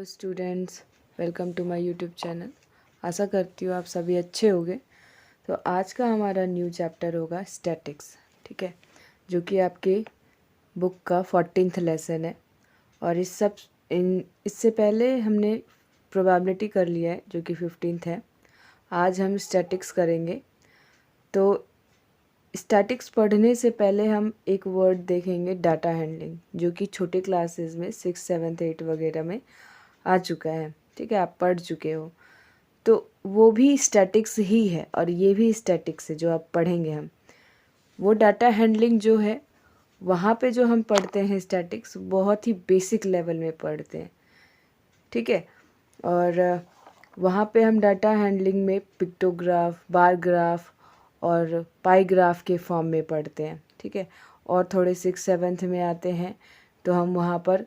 Hello students, welcome to my YouTube channel. आशा करती हूँ आप सभी अच्छे होंगे। तो आज का हमारा न्यू चैप्टर होगा स्टैटिक्स, ठीक है, जो कि आपके बुक का 14th लेसन है। और इससे पहले हमने प्रोबेबिलिटी कर लिया है जो कि 15th है। आज हम स्टैटिक्स करेंगे। तो स्टैटिक्स पढ़ने से पहले हम एक वर्ड देखेंगे, डाटा हैंडलिंग, जो कि छोटे क्लासेस में 6, 7, 8 वगैरह में आ चुका है, ठीक है, आप पढ़ चुके हो। तो वो भी स्टैटिक्स ही है और ये भी स्टैटिक्स है जो आप पढ़ेंगे हम। वो डाटा हैंडलिंग जो है वहाँ पे जो हम पढ़ते हैं स्टैटिक्स, बहुत ही बेसिक लेवल में पढ़ते हैं, ठीक है। और वहाँ पे हम डाटा हैंडलिंग में पिक्टोग्राफ, बार ग्राफ और पाई ग्राफ के फॉर्म में पढ़ते हैं, ठीक है। और थोड़े 6, 7th में आते हैं तो हम वहाँ पर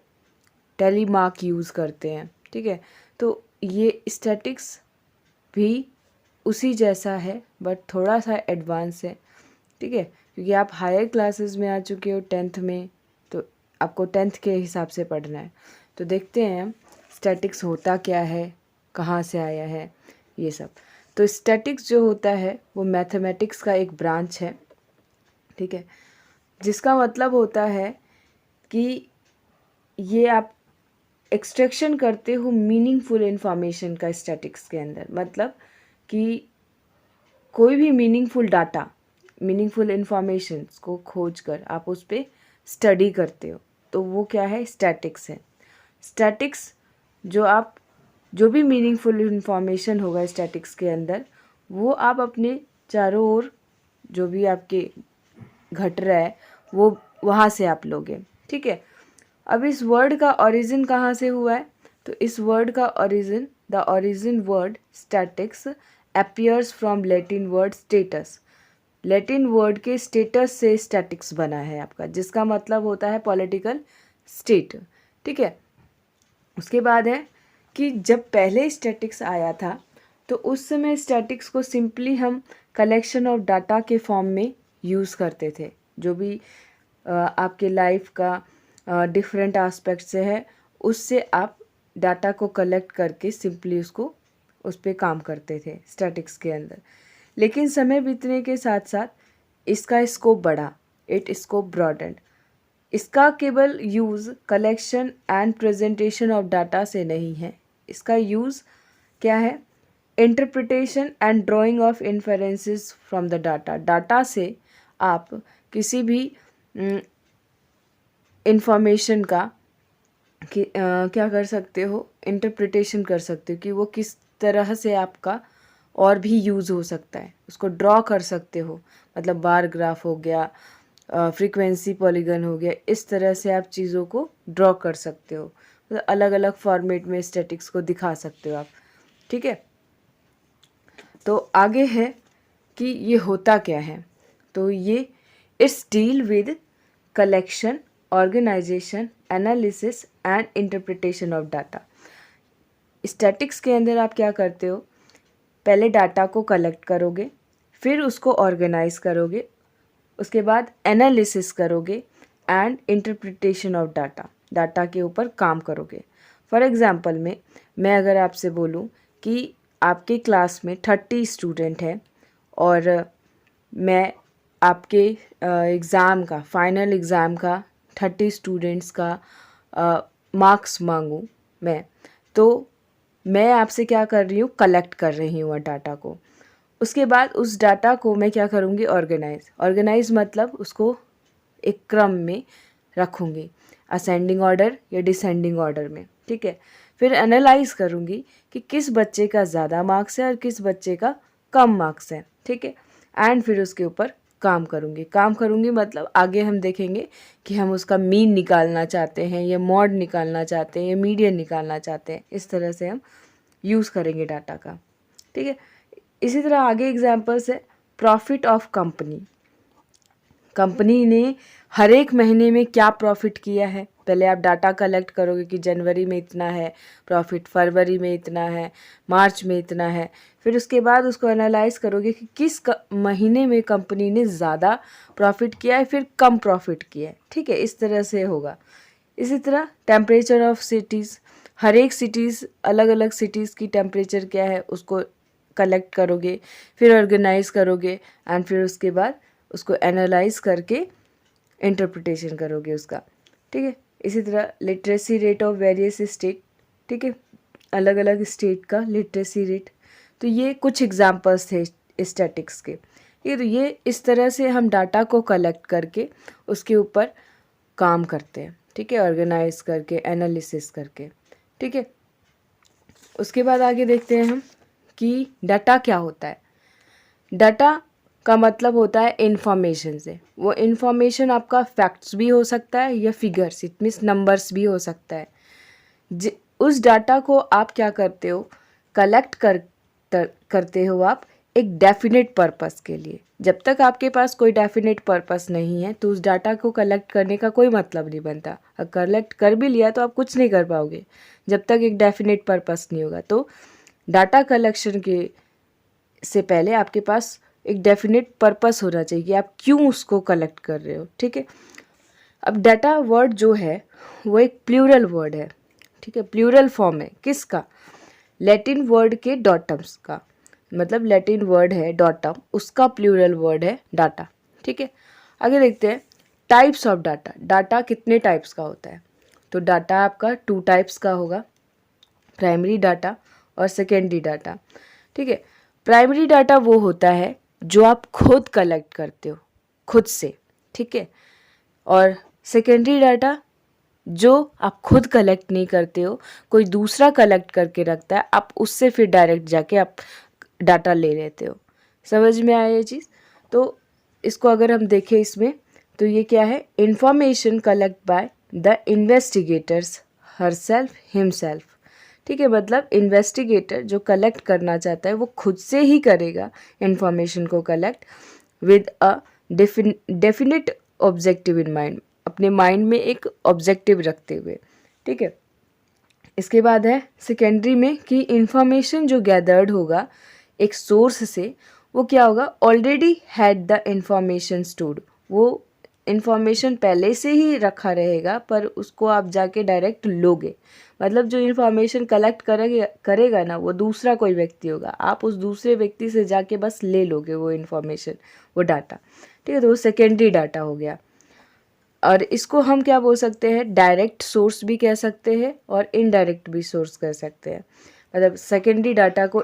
टेली मार्क यूज़ करते हैं, ठीक है। तो ये स्टैटिक्स भी उसी जैसा है बट थोड़ा सा एडवांस है, ठीक है, क्योंकि आप हायर क्लासेस में आ चुके हो 10th में, तो आपको 10th के हिसाब से पढ़ना है। तो देखते हैं स्टैटिक्स होता क्या है, कहाँ से आया है, ये सब। तो स्टैटिक्स जो होता है वो मैथमेटिक्स का एक ब्रांच है, ठीक है, जिसका मतलब होता है कि ये आप एक्सट्रैक्शन करते हो मीनिंगफुल इन्फॉर्मेशन का स्टैटिक्स के अंदर। मतलब कि कोई भी मीनिंगफुल डाटा, मीनिंगफुल इन्फॉर्मेशन को खोज कर आप उस पर स्टडी करते हो, तो वो क्या है, स्टैटिक्स है। स्टैटिक्स जो भी मीनिंगफुल इन्फॉर्मेशन होगा स्टैटिक्स के अंदर, वो आप अपने चारों ओर जो भी आपके घट रहा है वो वहाँ से आप लोगे, ठीक है। अब इस वर्ड का ओरिजिन कहाँ से हुआ है, तो इस वर्ड का origin, the origin word statics appears from Latin word status. Latin word के स्टेटस से स्टैटिक्स बना है आपका, जिसका मतलब होता है पॉलिटिकल स्टेट, ठीक है। उसके बाद है कि जब पहले स्टैटिक्स आया था तो उस समय स्टैटिक्स को सिंपली हम कलेक्शन ऑफ डाटा के फॉर्म में यूज़ करते थे। जो भी आपके लाइफ का डिफरेंट एस्पेक्ट से है, उससे आप डाटा को कलेक्ट करके सिंपली उस पर काम करते थे स्टैटिक्स के अंदर। लेकिन समय बीतने के साथ साथ इसका स्कोप बढ़ा, इट स्कोप ब्रॉडेंड। इसका केवल use collection and presentation of data से नहीं है, इसका यूज़ क्या है, interpretation and drying of inferences from the data. Data से आप किसी भी इंफॉर्मेशन का क्या कर सकते हो, इंटरप्रिटेशन कर सकते हो कि वो किस तरह से आपका और भी यूज़ हो सकता है, उसको ड्रॉ कर सकते हो। मतलब बार ग्राफ हो गया, फ्रीक्वेंसी पॉलीगन हो गया, इस तरह से आप चीज़ों को ड्रॉ कर सकते हो। मतलब अलग अलग फॉर्मेट में स्टैटिक्स को दिखा सकते हो आप, ठीक है। तो आगे है कि ये होता क्या है, तो ये it's deal with collection, organisation, analysis and interpretation of data. Statics के अंदर आप क्या करते हो, पहले डाटा को कलेक्ट करोगे, फिर उसको ऑर्गेनाइज करोगे, उसके बाद एनालिसिस करोगे and interpretation of data, data के ऊपर काम करोगे। फॉर एग्ज़ाम्पल में मैं अगर आपसे बोलूँ कि आपके क्लास में 30 स्टूडेंट हैं और मैं आपके एग्ज़ाम का, फाइनल एग्ज़ाम का 30 स्टूडेंट्स का मार्क्स मांगूँ मैं, तो मैं आपसे क्या कर रही हूँ, कलेक्ट कर रही हूँ डाटा को। उसके बाद उस डाटा को मैं क्या करूँगी, ऑर्गेनाइज मतलब उसको एक क्रम में रखूँगी, असेंडिंग ऑर्डर या डिसेंडिंग ऑर्डर में, ठीक है। फिर एनालाइज करूँगी कि किस बच्चे का ज़्यादा मार्क्स है और किस बच्चे का कम मार्क्स है, ठीक है। एंड फिर उसके ऊपर काम करूँगी मतलब आगे हम देखेंगे कि हम उसका मीन निकालना चाहते हैं या मॉड निकालना चाहते हैं या मीडियन निकालना चाहते हैं, इस तरह से हम यूज़ करेंगे डाटा का, ठीक है। इसी तरह आगे एग्जांपल्स है, प्रॉफिट ऑफ कंपनी ने हर एक महीने में क्या प्रॉफिट किया है। पहले आप डाटा कलेक्ट करोगे कि जनवरी में इतना है प्रॉफिट, फरवरी में इतना है, मार्च में इतना है। फिर उसके बाद उसको एनालाइज करोगे कि किस महीने में कंपनी ने ज़्यादा प्रॉफिट किया है, फिर कम प्रॉफिट किया है, ठीक है, इस तरह से होगा। इसी तरह टेम्परेचर ऑफ सिटीज़, हर एक सिटीज़, अलग अलग सिटीज़ की टेम्परेचर क्या है उसको कलेक्ट करोगे, फिर ऑर्गेनाइज करोगे एंड फिर उसके बाद उसको एनालाइज करके इंटरप्रिटेशन करोगे उसका, ठीक है। इसी तरह literacy rate of various state, ठीक है, अलग अलग स्टेट का लिटरेसी रेट। तो ये कुछ एग्जांपल्स थे स्टैटिक्स के। ये तो ये इस तरह से हम डाटा को कलेक्ट करके उसके ऊपर काम करते हैं, ठीक है, ऑर्गेनाइज करके, एनालिसिस करके, ठीक है। उसके बाद आगे देखते हैं हम कि डाटा क्या होता है। डाटा का मतलब होता है इन्फॉर्मेशन से। वो इन्फॉर्मेशन आपका फैक्ट्स भी हो सकता है या फिगर्स, इट मीन्स नंबर्स भी हो सकता है। उस डाटा को आप क्या करते हो, कलेक्ट करते हो आप एक डेफिनेट पर्पस के लिए। जब तक आपके पास कोई डेफिनेट पर्पस नहीं है तो उस डाटा को कलेक्ट करने का कोई मतलब नहीं बनता। अगर कलेक्ट कर भी लिया तो आप कुछ नहीं कर पाओगे जब तक एक डेफिनेट पर्पस नहीं होगा। तो डाटा कलेक्शन के से पहले आपके पास एक डेफिनेट पर्पस होना चाहिए कि आप क्यों उसको कलेक्ट कर रहे हो, ठीक है। अब डाटा वर्ड जो है वो एक प्लूरल वर्ड है, ठीक है, प्लूरल फॉर्म है किसका, लैटिन वर्ड के डॉटम्स का। मतलब लैटिन वर्ड है डॉटम, उसका प्लूरल वर्ड है डाटा, ठीक है। आगे देखते हैं टाइप्स ऑफ डाटा। डाटा कितने टाइप्स का होता है, तो डाटा आपका 2 टाइप्स का होगा, प्राइमरी डाटा और सेकेंडरी डाटा, ठीक है। प्राइमरी डाटा वो होता है जो आप खुद कलेक्ट करते हो खुद से, ठीक है। और सेकेंडरी डाटा जो आप खुद कलेक्ट नहीं करते हो, कोई दूसरा कलेक्ट करके रखता है, आप उससे फिर डायरेक्ट जाके आप डाटा ले लेते हो। समझ में आया ये चीज़। तो इसको अगर हम देखें इसमें तो ये क्या है, information collect by the investigators herself himself, ठीक है। मतलब इन्वेस्टिगेटर जो कलेक्ट करना चाहता है वो खुद से ही करेगा इंफॉर्मेशन को collect with a definite objective in mind, अपने माइंड में एक ऑब्जेक्टिव रखते हुए, ठीक है। इसके बाद है सेकेंडरी में कि इंफॉर्मेशन जो गैदर्ड होगा एक सोर्स से वो क्या होगा, already had the information stored, वो इंफॉर्मेशन पहले से ही रखा रहेगा पर उसको आप जाके डायरेक्ट लोगे। मतलब जो इंफॉर्मेशन कलेक्ट करेगा ना वो दूसरा कोई व्यक्ति होगा, आप उस दूसरे व्यक्ति से जाके बस ले लोगे वो इंफॉर्मेशन, वो डाटा, ठीक है। तो वो सेकेंडरी डाटा हो गया। और इसको हम क्या बोल सकते हैं, डायरेक्ट सोर्स भी कह सकते हैं और इनडायरेक्ट भी सोर्स कह सकते हैं। मतलब सेकेंडरी डाटा को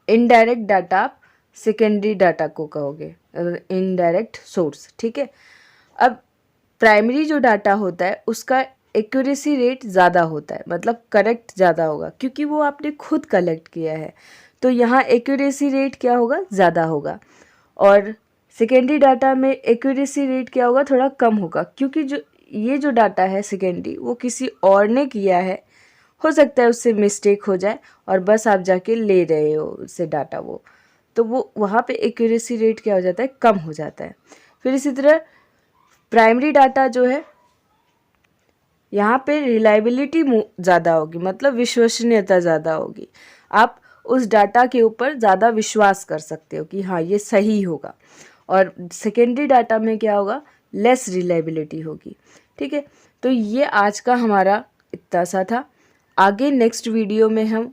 इनडायरेक्ट डाटा आप सेकेंडरी डाटा को कहोगे, इनडायरेक्ट सोर्स, ठीक है। अब प्राइमरी जो डाटा होता है उसका एक्यूरेसी रेट ज़्यादा होता है, मतलब करेक्ट ज़्यादा होगा क्योंकि वो आपने खुद कलेक्ट किया है, तो यहाँ एक्यूरेसी रेट क्या होगा, ज़्यादा होगा। और सेकेंडरी डाटा में एक्यूरेसी रेट क्या होगा, थोड़ा कम होगा क्योंकि जो डाटा है सेकेंडरी वो किसी और ने किया है, हो सकता है उससे मिस्टेक हो जाए और बस आप जाके ले रहे हो उससे डाटा, वो तो वो वहाँ पे एक्यूरेसी रेट क्या हो जाता है, कम हो जाता है। फिर इसी तरह प्राइमरी डाटा जो है यहाँ पे रिलायबिलिटी ज़्यादा होगी, मतलब विश्वसनीयता ज़्यादा होगी, आप उस डाटा के ऊपर ज़्यादा विश्वास कर सकते हो कि हाँ ये सही होगा। और सेकेंडरी डाटा में क्या होगा, लेस रिलायबिलिटी होगी, ठीक है। तो ये आज का हमारा इतना सा था। आगे नेक्स्ट वीडियो में हम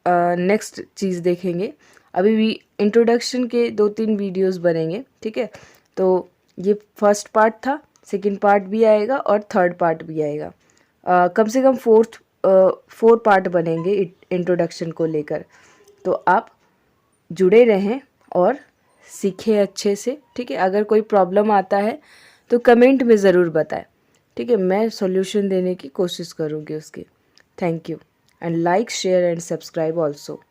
नेक्स्ट चीज़ देखेंगे। अभी भी इंट्रोडक्शन के 2-3 वीडियोस बनेंगे, ठीक है। तो ये फर्स्ट पार्ट था, सेकंड पार्ट भी आएगा और थर्ड पार्ट भी आएगा। कम से कम 4 पार्ट बनेंगे इंट्रोडक्शन को लेकर। तो आप जुड़े रहें और सीखें अच्छे से, ठीक है। अगर कोई प्रॉब्लम आता है तो कमेंट में ज़रूर बताएं, ठीक है, मैं सॉल्यूशन देने की कोशिश करूँगी उसकी। Thank you and like share and subscribe also.